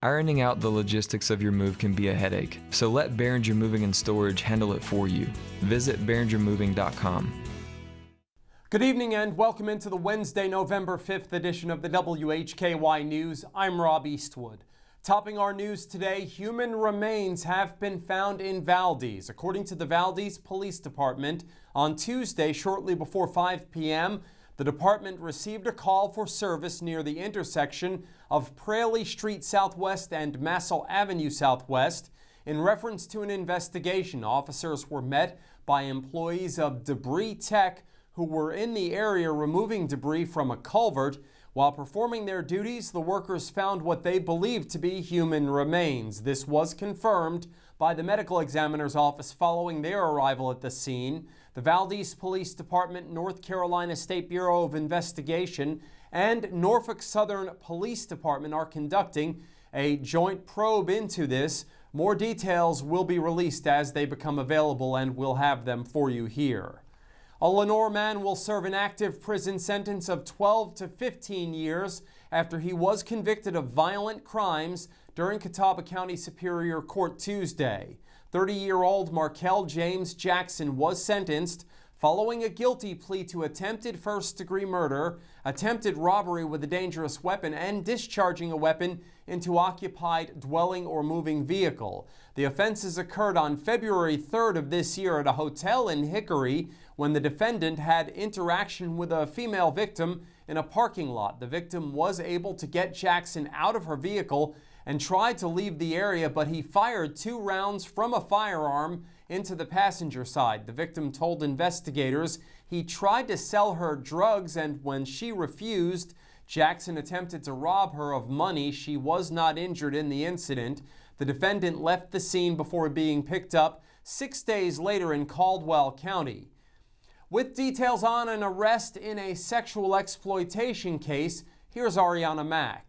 Ironing out the logistics of your move can be a headache, so let Behringer Moving and Storage handle it for you. Visit BehringerMoving.com. Good evening and welcome into the Wednesday, November 5th edition of the WHKY News. I'm Rob Eastwood. Topping our news today, human remains have been found in Valdez. According to the Valdez Police Department, on Tuesday, shortly before 5 p.m., the department received a call for service near the intersection of Praley Street Southwest and Massell Avenue Southwest. In reference to an investigation, officers were met by employees of Debris Tech who were in the area removing debris from a culvert. While performing their duties, the workers found what they believed to be human remains. This was confirmed by the medical examiner's office following their arrival at the scene. The Valdez Police Department, North Carolina State Bureau of Investigation, and Norfolk Southern Police Department are conducting a joint probe into this. More details will be released as they become available, and we'll have them for you here. A Lenoir man will serve an active prison sentence of 12 to 15 years after he was convicted of violent crimes during Catawba County Superior Court Tuesday. 30-year-old Markel James Jackson was sentenced following a guilty plea to attempted first-degree murder, attempted robbery with a dangerous weapon, and discharging a weapon into occupied dwelling or moving vehicle. The offenses occurred on February 3rd of this year at a hotel in Hickory when the defendant had interaction with a female victim in a parking lot. The victim was able to get Jackson out of her vehicle and tried to leave the area, but he fired 2 rounds from a firearm into the passenger side. The victim told investigators he tried to sell her drugs, and when she refused, Jackson attempted to rob her of money. She was not injured in the incident. The defendant left the scene before being picked up 6 days later in Caldwell County. With details on an arrest in a sexual exploitation case, here's Ariana Mack.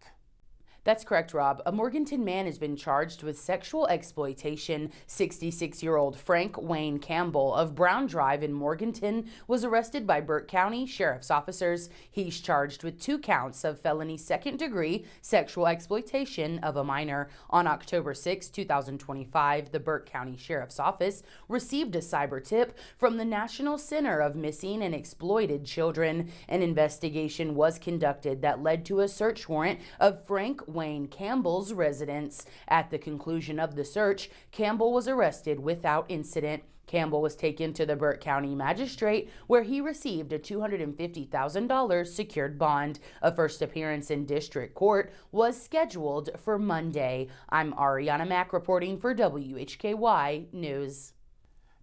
That's correct, Rob. A Morganton man has been charged with sexual exploitation. 66-year-old Frank Wayne Campbell of Brown Drive in Morganton was arrested by Burke County Sheriff's officers. He's charged with 2 counts of felony second-degree sexual exploitation of a minor. On October 6, 2025, the Burke County Sheriff's Office received a cyber tip from the National Center of Missing and Exploited Children. An investigation was conducted that led to a search warrant of Frank Wayne Campbell's residence. At the conclusion of the search, Campbell was arrested without incident. Campbell was taken to the Burke County Magistrate, where he received a $250,000 secured bond. A first appearance in District Court was scheduled for Monday. I'm Ariana Mack reporting for WHKY News.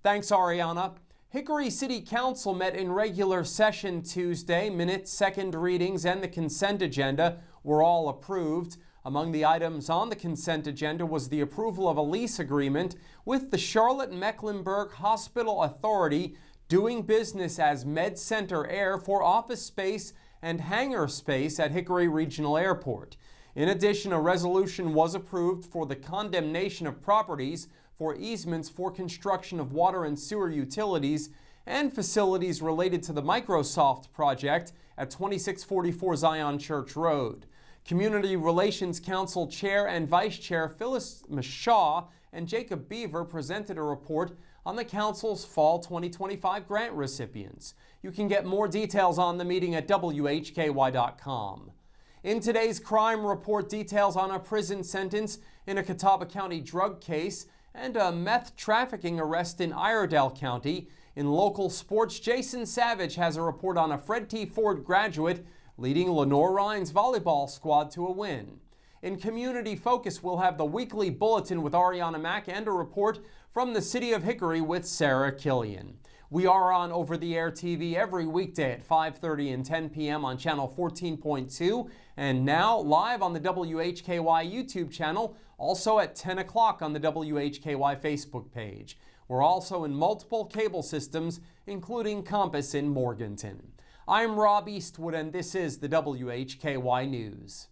Thanks, Ariana. Hickory City Council met in regular session Tuesday. Minutes, second readings, and the consent agenda were all approved. Among the items on the consent agenda was the approval of a lease agreement with the Charlotte-Mecklenburg Hospital Authority, doing business as Med Center Air, for office space and hangar space at Hickory Regional Airport. In addition, a resolution was approved for the condemnation of properties for easements for construction of water and sewer utilities and facilities related to the Microsoft project at 2644 Zion Church Road. Community Relations Council Chair and Vice Chair Phyllis Mashaw and Jacob Beaver presented a report on the Council's Fall 2025 grant recipients. You can get more details on the meeting at WHKY.com. In today's crime report, details on a prison sentence in a Catawba County drug case and a meth trafficking arrest in Iredell County. In local sports, Jason Savage has a report on a Fred T. Ford graduate leading Lenoir Rhine's volleyball squad to a win. In Community Focus, we'll have the weekly bulletin with Ariana Mack and a report from the city of Hickory with Sarah Killian. We are on over-the-air TV every weekday at 5:30 and 10 p.m. on channel 14.2, and now live on the WHKY YouTube channel, also at 10 o'clock on the WHKY Facebook page. We're also in multiple cable systems, including Compass in Morganton. I'm Rob Eastwood, and this is the WHKY News.